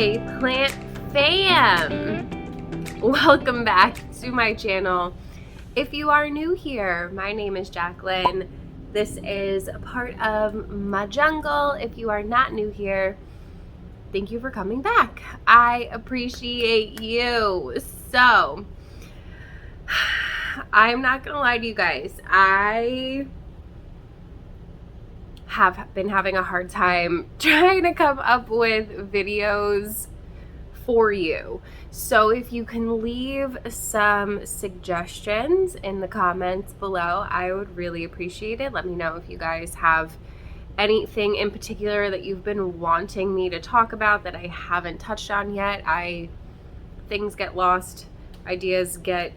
Hey plant fam! Welcome back to my channel. If you are new here, my name is Jacqueline. This is a part of my jungle. If you are not new here, thank you for coming back. I appreciate you. So, I'm not gonna lie to you guys. I have been having a hard time trying to come up with videos for you. So if you can leave some suggestions in the comments below, I would really appreciate it. Let me know if you guys have anything in particular that you've been wanting me to talk about that I haven't touched on yet. Things get lost, ideas get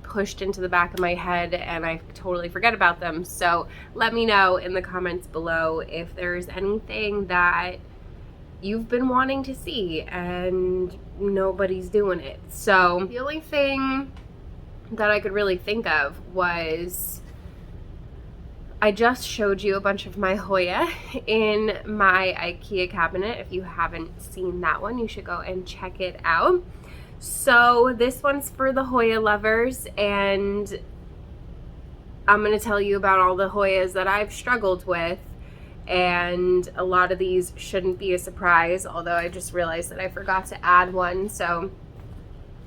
pushed into the back of my head and I totally forget about them. So let me know in the comments below if there's anything that you've been wanting to see and nobody's doing it. So the only thing that I could really think of was I just showed you a bunch of my Hoya in my IKEA cabinet. If you haven't seen that one, you should go and check it out. So this one's for the Hoya lovers, and I'm going to tell you about all the Hoyas that I've struggled with, and a lot of these shouldn't be a surprise, although I just realized that I forgot to add one. So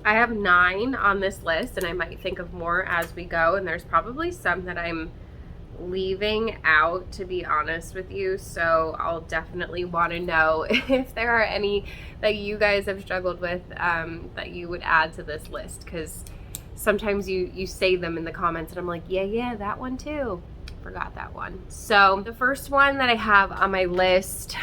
I have 9 on this list, and I might think of more as we go, and there's probably some that I'm leaving out, to be honest with you. So I'll definitely want to know if there are any that you guys have struggled with that you would add to this list, because sometimes you say them in the comments and I'm like, yeah, that one too. Forgot that one. So the first one that I have on my list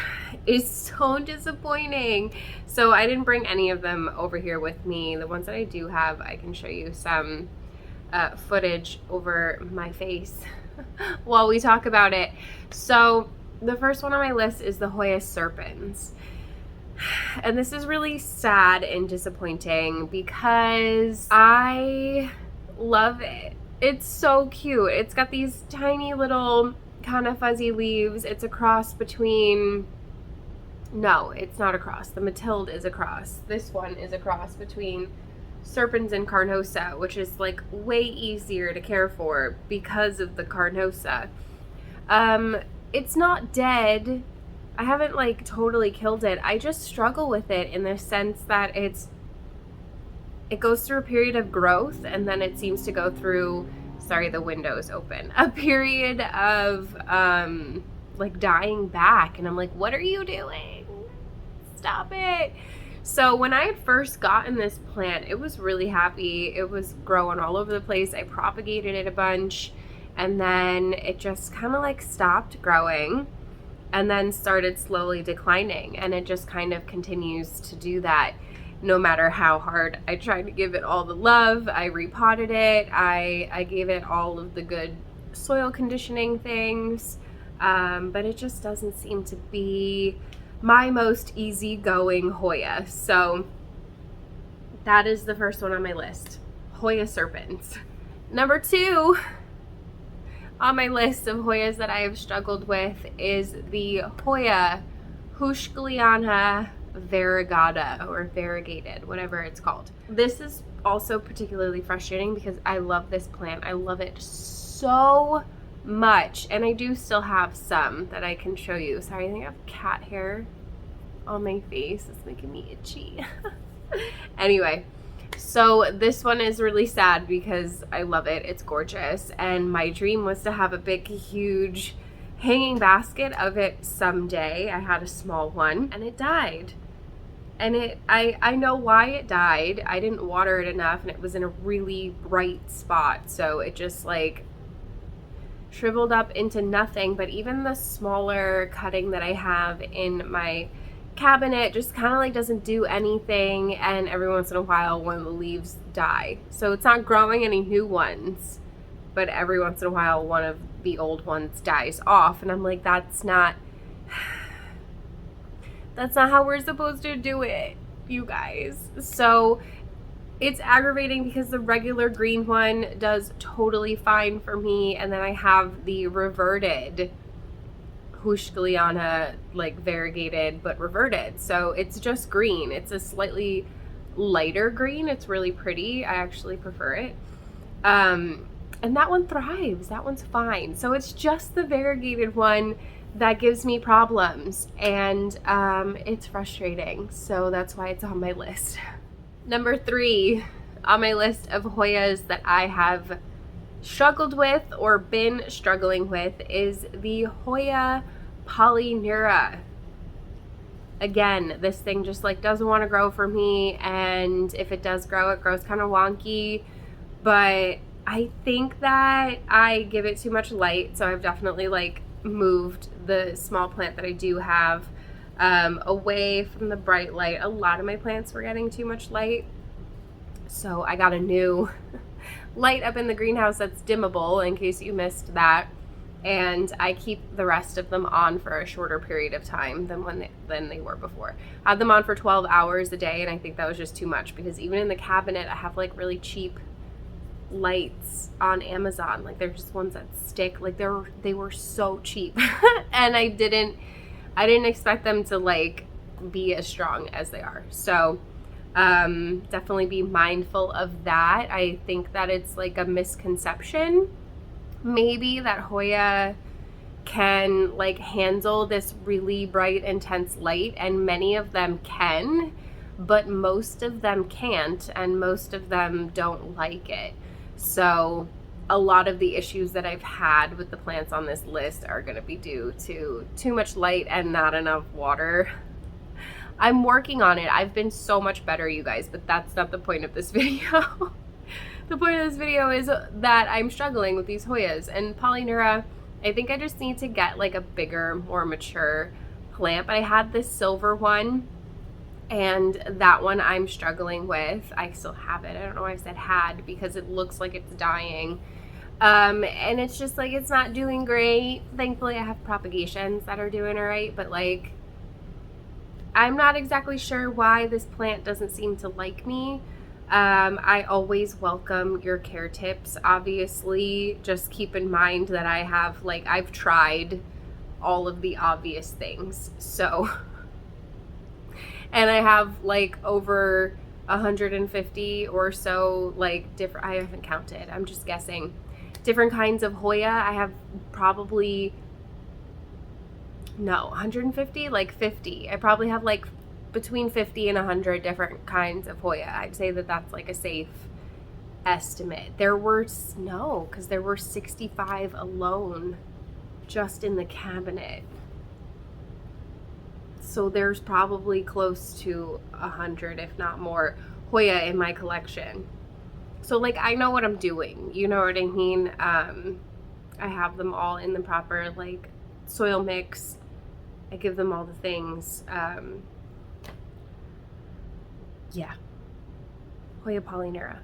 is so disappointing. So I didn't bring any of them over here with me. The ones that I do have, I can show you some footage over my face while we talk about it. So the first one on my list is the Hoya Serpents. And this is really sad and disappointing because I love it. It's so cute. It's got these tiny little kind of fuzzy leaves. It's a cross between, no, it's not a cross. The Matilde is a cross. This one is a cross between Serpens and Carnosa, which is like way easier to care for because of the Carnosa. It's not dead. I haven't like totally killed it. I just struggle with it in the sense that it goes through a period of growth, and then it seems to go through, sorry, the window's open, a period of like dying back, and I'm like, what are you doing? Stop it. So when I had first gotten this plant, it was really happy. It was growing all over the place. I propagated it a bunch, and then it just kind of like stopped growing and then started slowly declining, and it just kind of continues to do that no matter how hard I tried to give it all the love. I repotted it. I gave it all of the good soil conditioning things, but it just doesn't seem to be my most easygoing Hoya. So that is the first one on my list, Hoya Serpents. Number 2 on my list of Hoyas that I have struggled with is the Hoya Variegata, or variegated, whatever it's called. This is also particularly frustrating because I love this plant. I love it so much, and I do still have some that I can show you. Sorry, I think I have cat hair on my face. It's making me itchy. Anyway, so this one is really sad because I love it. It's gorgeous, and my dream was to have a big, huge hanging basket of it someday. I had a small one and it died. And I know why it died. I didn't water it enough, and it was in a really bright spot, so it just like shriveled up into nothing. But even the smaller cutting that I have in my cabinet just kind of like doesn't do anything, and every once in a while one of the leaves die. So it's not growing any new ones, but every once in a while one of the old ones dies off, and I'm like, that's not how we're supposed to do it, you guys. So it's aggravating because the regular green one does totally fine for me, and then I have the reverted Hushkaliana, like variegated but reverted. So it's just green. It's a slightly lighter green. It's really pretty. I actually prefer it. And that one thrives. That one's fine. So it's just the variegated one that gives me problems, and it's frustrating. So that's why it's on my list. Number 3 on my list of Hoyas that I have struggled with or been struggling with is the Hoya Polynura. Again, this thing just like doesn't want to grow for me, and if it does grow, it grows kind of wonky. But I think that I give it too much light, so I've definitely like moved the small plant that I do have away from the bright light. A lot of my plants were getting too much light, so I got a new light up in the greenhouse that's dimmable, in case you missed that, and I keep the rest of them on for a shorter period of time than they were before. I had them on for 12 hours a day, and I think that was just too much, because even in the cabinet I have like really cheap lights on Amazon. Like they're just ones that stick. Like they were so cheap and I didn't expect them to like be as strong as they are. So definitely be mindful of that. I think that it's like a misconception maybe that Hoya can like handle this really bright, intense light, and many of them can, but most of them can't, and most of them don't like it. So a lot of the issues that I've had with the plants on this list are going to be due to too much light and not enough water. I'm working on it. I've been so much better, you guys, but that's not the point of this video. The point of this video is that I'm struggling with these Hoyas, and Polynura, I think I just need to get like a bigger, more mature plant. But I had this silver one, and that one I'm struggling with. I still have it. I don't know why I said had, because it looks like it's dying. And it's just like, it's not doing great. Thankfully I have propagations that are doing all right, but like, I'm not exactly sure why this plant doesn't seem to like me. I always welcome your care tips. Obviously, just keep in mind that I have like, I've tried all of the obvious things. So, and I have like over 150 or so like different, I haven't counted, I'm just guessing, different kinds of Hoya. I have probably, no, 150, like 50. I probably have like between 50 and 100 different kinds of Hoya. I'd say that that's like a safe estimate. There were, no, because there were 65 alone just in the cabinet. So there's probably close to 100, if not more, Hoya in my collection. So like, I know what I'm doing, you know what I mean? I have them all in the proper like soil mix. I give them all the things. Yeah. Hoya Polynura.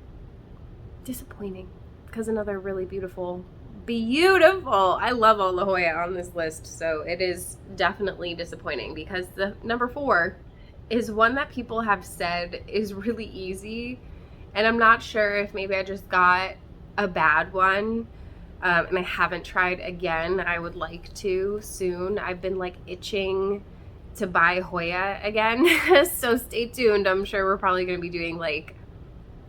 Disappointing, because another really beautiful, I love all the Hoya on this list, so it is definitely disappointing, because the number 4 is one that people have said is really easy, and I'm not sure if maybe I just got a bad one, and I haven't tried again. I would like to soon. I've been like itching to buy Hoya again, so stay tuned. I'm sure we're probably going to be doing like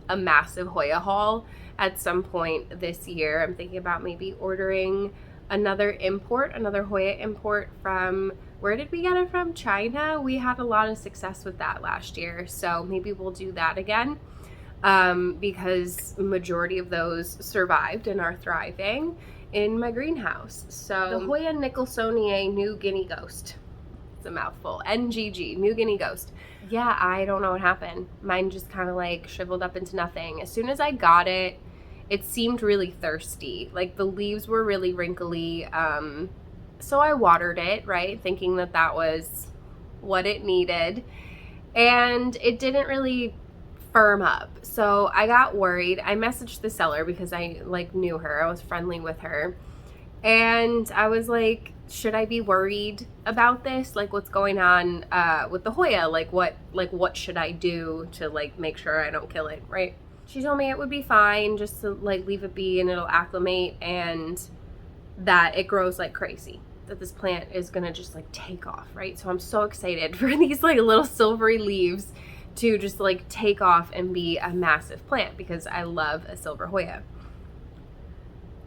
a massive Hoya haul at some point this year. I'm thinking about maybe ordering another Hoya import from, where did we get it from? China. We had a lot of success with that last year, so maybe we'll do that again, because majority of those survived and are thriving in my greenhouse. So the Hoya nicholsonier New Guinea Ghost. It's a mouthful. NGG, New Guinea Ghost. Yeah, I don't know what happened. Mine just kind of like shriveled up into nothing. As soon as I got it, it seemed really thirsty. Like the leaves were really wrinkly. So I watered it, right? Thinking that that was what it needed. And it didn't really firm up. So I got worried. I messaged the seller because I like knew her. I was friendly with her. And I was like, should I be worried about this? Like, what's going on with the Hoya? Like what should I do to like make sure I don't kill it, right? She told me it would be fine, just to like leave it be and it'll acclimate, and that it grows like crazy. that this plant is gonna just like take off, right? So I'm so excited for these like little silvery leaves to just like take off and be a massive plant, because I love a silver Hoya.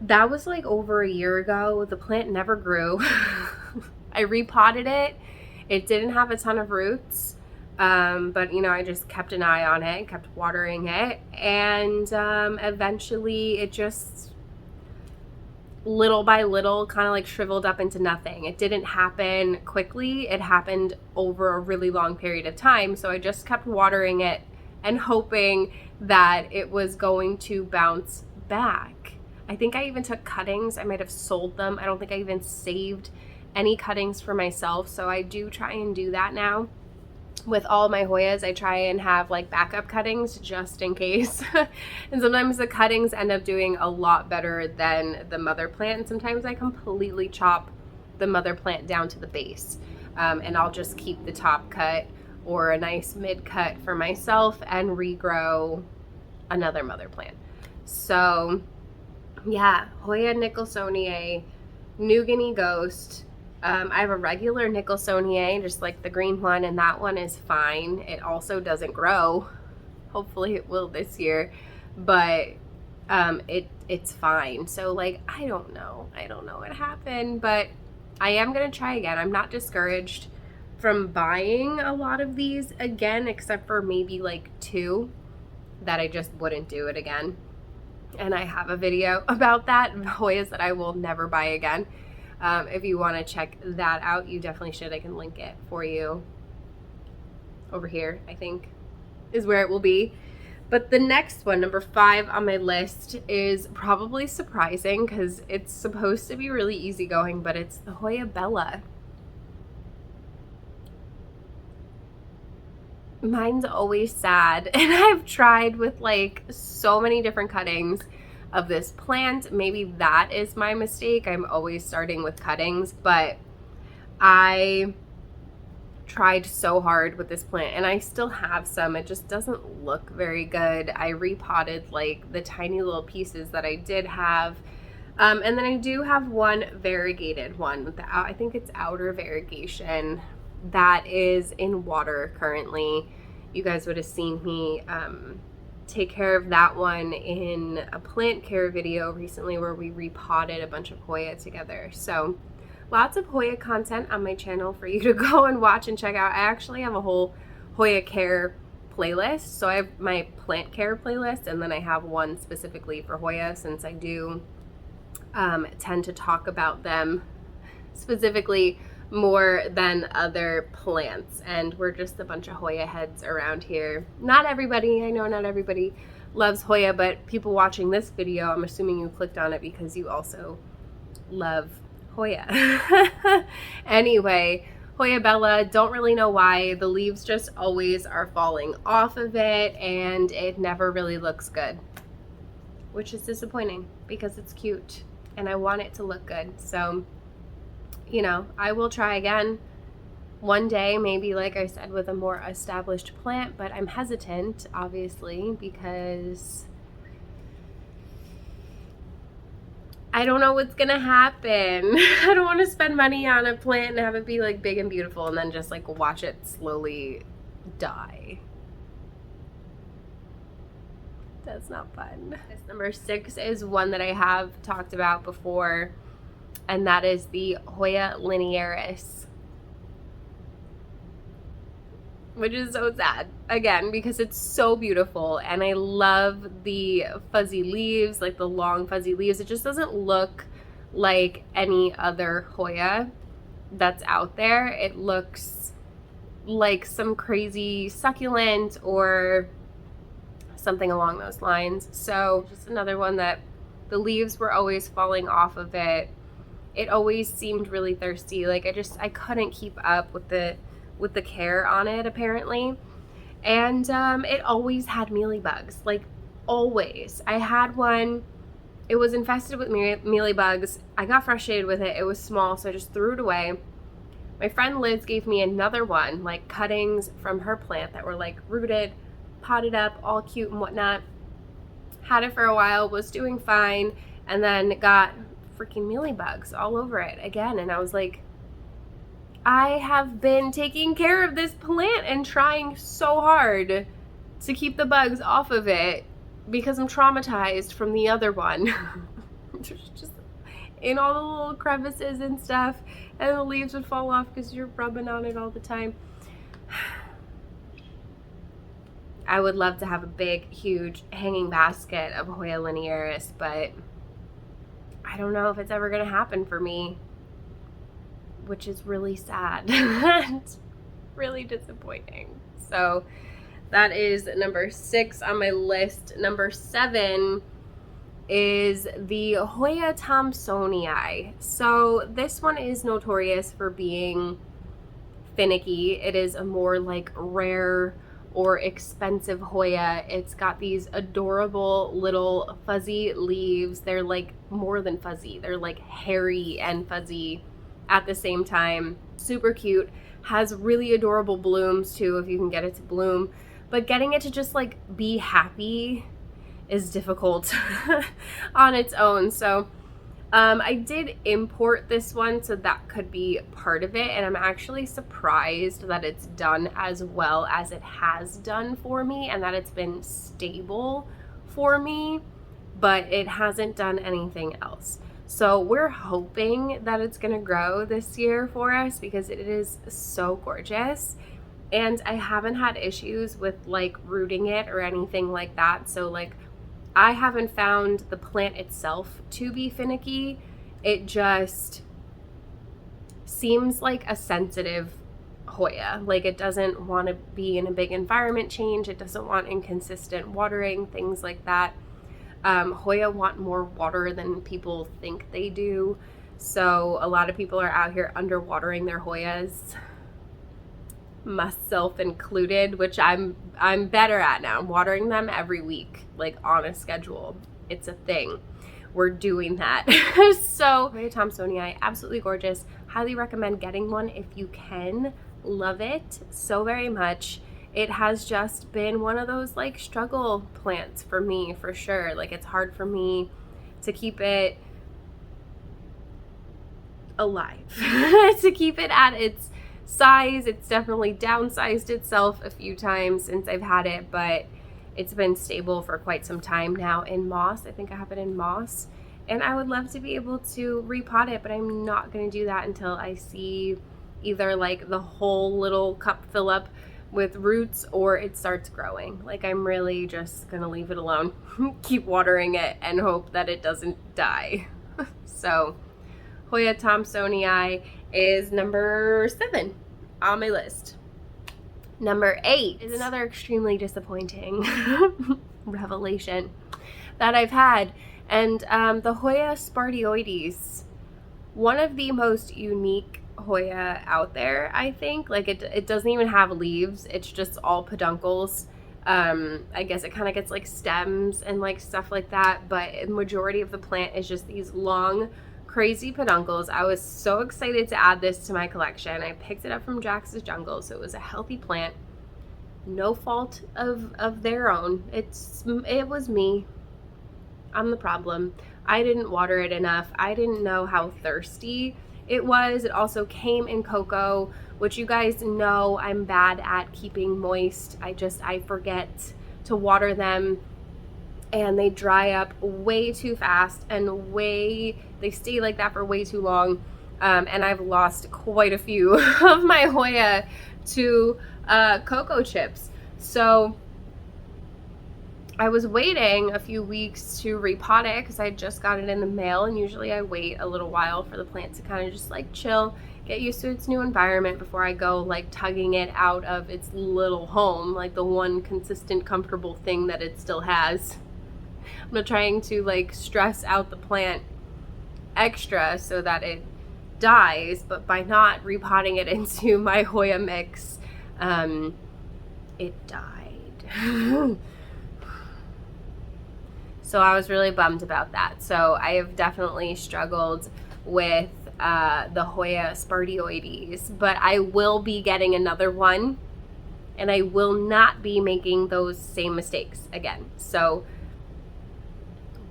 That was like over a year ago. The plant never grew. I repotted it. It didn't have a ton of roots, but you know, I just kept an eye on it, kept watering it, and eventually it just little by little kind of like shriveled up into nothing. It didn't happen quickly. It happened over a really long period of time. So I just kept watering it and hoping that it was going to bounce back. I think I even took cuttings. I might have sold them. I don't think I even saved any cuttings for myself. So I do try and do that now. With all my Hoyas, I try and have like backup cuttings just in case. And sometimes the cuttings end up doing a lot better than the mother plant. And sometimes I completely chop the mother plant down to the base. And I'll just keep the top cut or a nice mid cut for myself and regrow another mother plant. So yeah, Hoya nicholsonier, New Guinea Ghost. I have a regular nicholsonier, just like the green one, and that one is fine. It also doesn't grow. Hopefully it will this year, but it's fine. So like, I don't know what happened, but I am gonna try again. I'm not discouraged from buying a lot of these again, except for maybe like 2 that I just wouldn't do it again. And I have a video about that, Hoyas that I will never buy again. If you want to check that out, you definitely should. I can link it for you over here, I think is where it will be. But the next one, number 5 on my list, is probably surprising because it's supposed to be really easygoing, but it's the Hoya Bella. Mine's always sad, and I've tried with like so many different cuttings of this plant. Maybe that is my mistake. I'm always starting with cuttings, but I tried so hard with this plant, and I still have some. It just doesn't look very good. I repotted like the tiny little pieces that I did have, and then I do have one variegated one with the, I think it's outer variegation, that is in water currently. You guys would have seen me take care of that one in a plant care video recently where we repotted a bunch of Hoya together. So lots of Hoya content on my channel for you to go and watch and check out. I actually have a whole Hoya care playlist. So I have my plant care playlist, and then I have one specifically for Hoya, since I do tend to talk about them specifically more than other plants, and we're just a bunch of Hoya heads around here. Not everybody, I know not everybody loves Hoya, but people watching this video, I'm assuming you clicked on it because you also love Hoya. Anyway, Hoya Bella, don't really know why. The leaves just always are falling off of it, and it never really looks good, which is disappointing because it's cute and I want it to look good. So you know, I will try again one day, maybe like I said, with a more established plant, but I'm hesitant, obviously, because I don't know what's gonna happen. I don't want to spend money on a plant and have it be like big and beautiful and then just like watch it slowly die. That's not fun. This number 6 is one that I have talked about before, and that is the Hoya Linearis, which is so sad, again, because it's so beautiful, and I love the fuzzy leaves, like the long fuzzy leaves. It just doesn't look like any other Hoya that's out there. It looks like some crazy succulent or something along those lines. So just another one that the leaves were always falling off of it. It always seemed really thirsty. Like I couldn't keep up with the care on it, apparently. And it always had mealybugs, like always. I had one, it was infested with mealybugs. I got frustrated with it. It was small, so I just threw it away. My friend Liz gave me another one, like cuttings from her plant that were like rooted, potted up, all cute and whatnot. Had it for a while, was doing fine, and then got freaking mealybugs all over it again. And I was like, I have been taking care of this plant and trying so hard to keep the bugs off of it because I'm traumatized from the other one. Just in all the little crevices and stuff, and the leaves would fall off because you're rubbing on it all the time. I would love to have a big, huge hanging basket of Hoya Linearis, but I don't know if it's ever going to happen for me, which is really sad and really disappointing. So that is number 6 on my list. Number 7 is the Hoya Tomsonia. So this one is notorious for being finicky. It is a more like rare or expensive Hoya. It's got these adorable little fuzzy leaves. They're like more than fuzzy. They're like hairy and fuzzy at the same time. Super cute. Has really adorable blooms too if you can get it to bloom. But getting it to just like be happy is difficult on its own. So I did import this one, so that could be part of it, and I'm actually surprised that it's done as well as it has done for me and that it's been stable for me, but it hasn't done anything else. So we're hoping that it's gonna grow this year for us because it is so gorgeous, and I haven't had issues with like rooting it or anything like that. So like I haven't found the plant itself to be finicky. It just seems like a sensitive Hoya. Like it doesn't want to be in a big environment change. It doesn't want inconsistent watering, things like that. Hoya want more water than people think they do. So a lot of people are out here underwatering their Hoyas, myself included, which I'm better at now. I'm watering them every week, like on a schedule. It's a thing. We're doing that. So Hoya Tomsonia, absolutely gorgeous. Highly recommend getting one if you can. Love it so very much. It has just been one of those like struggle plants for me, for sure. Like it's hard for me to keep it alive, to keep it at its size. It's definitely downsized itself a few times since I've had it, but it's been stable for quite some time now in moss. I think I have it in moss, and I would love to be able to repot it, but I'm not going to do that until I see either like the whole little cup fill up with roots or it starts growing. Like I'm really just going to leave it alone, keep watering it and hope that it doesn't die. So Hoya Tomsonia is number 7 on my list. Number 8 is another extremely disappointing revelation that I've had, and the Hoya Spartiooides, one of the most unique Hoya out there, I think. Like it doesn't even have leaves, it's just all peduncles. I guess it kind of gets like stems and like stuff like that, but the majority of the plant is just these long crazy peduncles. I was so excited to add this to my collection. I picked it up from Jax's Jungle, so it was a healthy plant. No fault of their own. It was me. I'm the problem. I didn't water it enough. I didn't know how thirsty it was. It also came in cocoa, which you guys know I'm bad at keeping moist. I forget to water them, and they dry up way too fast and they stay like that for way too long. And I've lost quite a few of my Hoya to cocoa chips. So I was waiting a few weeks to repot it because I just got it in the mail, and usually I wait a little while for the plant to kind of just like chill, get used to its new environment before I go like tugging it out of its little home, like the one consistent comfortable thing that it still has. I'm not trying to like stress out the plant extra so that it dies, but by not repotting it into my Hoya mix, it died. So I was really bummed about that. So I have definitely struggled with the Hoya Spartiooides, but I will be getting another one, and I will not be making those same mistakes again. So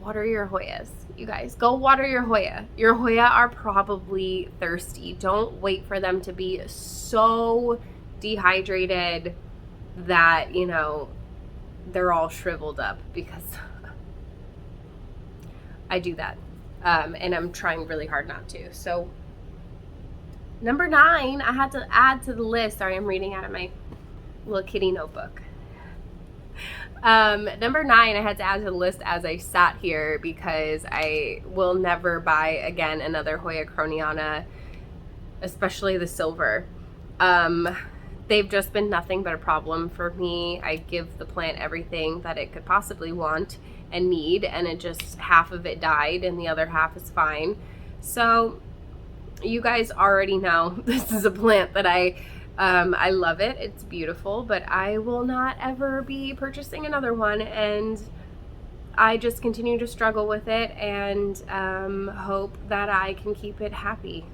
water your Hoyas. You guys, go water your Hoya. Your Hoya are probably thirsty. Don't wait for them to be so dehydrated that, you know, they're all shriveled up, because I do that. And I'm trying really hard not to. So number 9, I had to add to the list. Sorry, I'm reading out of my little kitty notebook. Number 9, I had to add to the list as I sat here, because I will never buy again another Hoya Croniana, especially the silver. They've just been nothing but a problem for me. I give the plant everything that it could possibly want and need, and it just, half of it died and the other half is fine. So you guys already know this is a plant that I love it. It's beautiful, but I will not ever be purchasing another one, and I just continue to struggle with it and hope that I can keep it happy.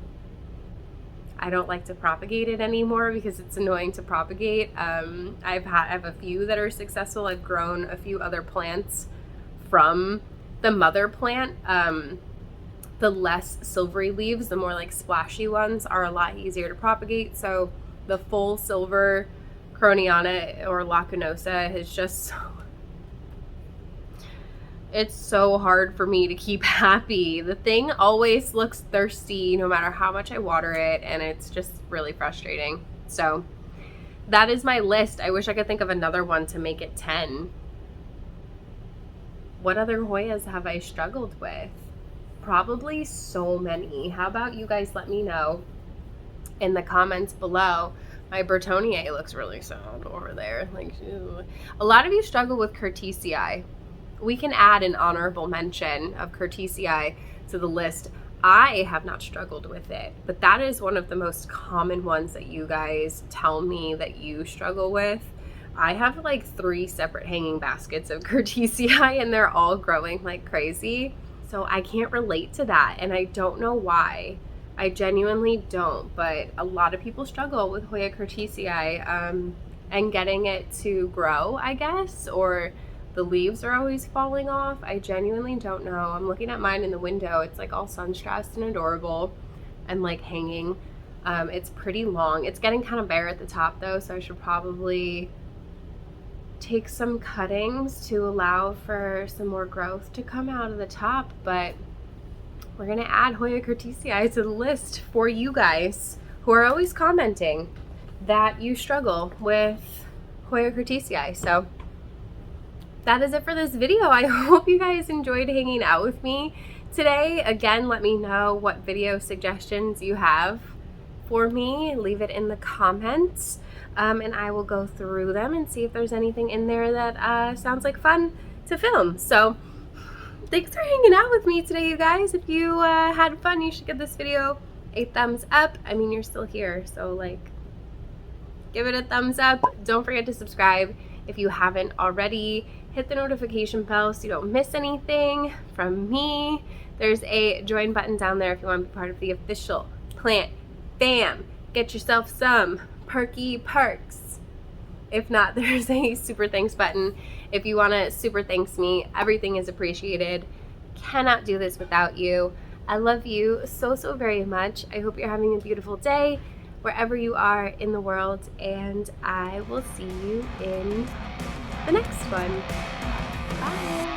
I don't like to propagate it anymore because it's annoying to propagate. I have a few that are successful. I've grown a few other plants from the mother plant. The less silvery leaves, the more like splashy ones, are a lot easier to propagate. So the full silver Croniana or Lacunosa is just it's so hard for me to keep happy. The thing always looks thirsty no matter how much I water it, and it's just really frustrating. So that is my list. I wish I could think of another one to make it 10. What other Hoyas have I struggled with? Probably so many. How about you guys let me know in the comments below. My Bertonier looks really sad over there. Like, ew. A lot of you struggle with Cortesi. We can add an honorable mention of Cortesi to the list. I have not struggled with it, but that is one of the most common ones that you guys tell me that you struggle with. I have like 3 separate hanging baskets of Cortesi, and they're all growing like crazy. So I can't relate to that, and I don't know why. I genuinely don't, but a lot of people struggle with Hoya Cortesi and getting it to grow, I guess, or the leaves are always falling off. I genuinely don't know. I'm looking at mine in the window. It's like all sun-stressed and adorable and like hanging. It's pretty long. It's getting kind of bare at the top though, so I should probably take some cuttings to allow for some more growth to come out of the top. But we're gonna add Hoya Cortesi to the list for you guys who are always commenting that you struggle with Hoya Cortesi. So that is it for this video. I hope you guys enjoyed hanging out with me today. Again, let me know what video suggestions you have for me. Leave it in the comments, and I will go through them and see if there's anything in there that sounds like fun to film. So thanks for hanging out with me today, you guys. If you had fun, you should give this video a thumbs up. I mean, you're still here, so like, give it a thumbs up. Don't forget to subscribe if you haven't already. Hit the notification bell so you don't miss anything from me. There's a join button down there if you want to be part of the official Plant Fam. Get yourself some perky perks. If not, there's a super thanks button. If you want to super thanks me, everything is appreciated. Cannot do this without you. I love you so, so very much. I hope you're having a beautiful day wherever you are in the world, and I will see you in the next one. Bye.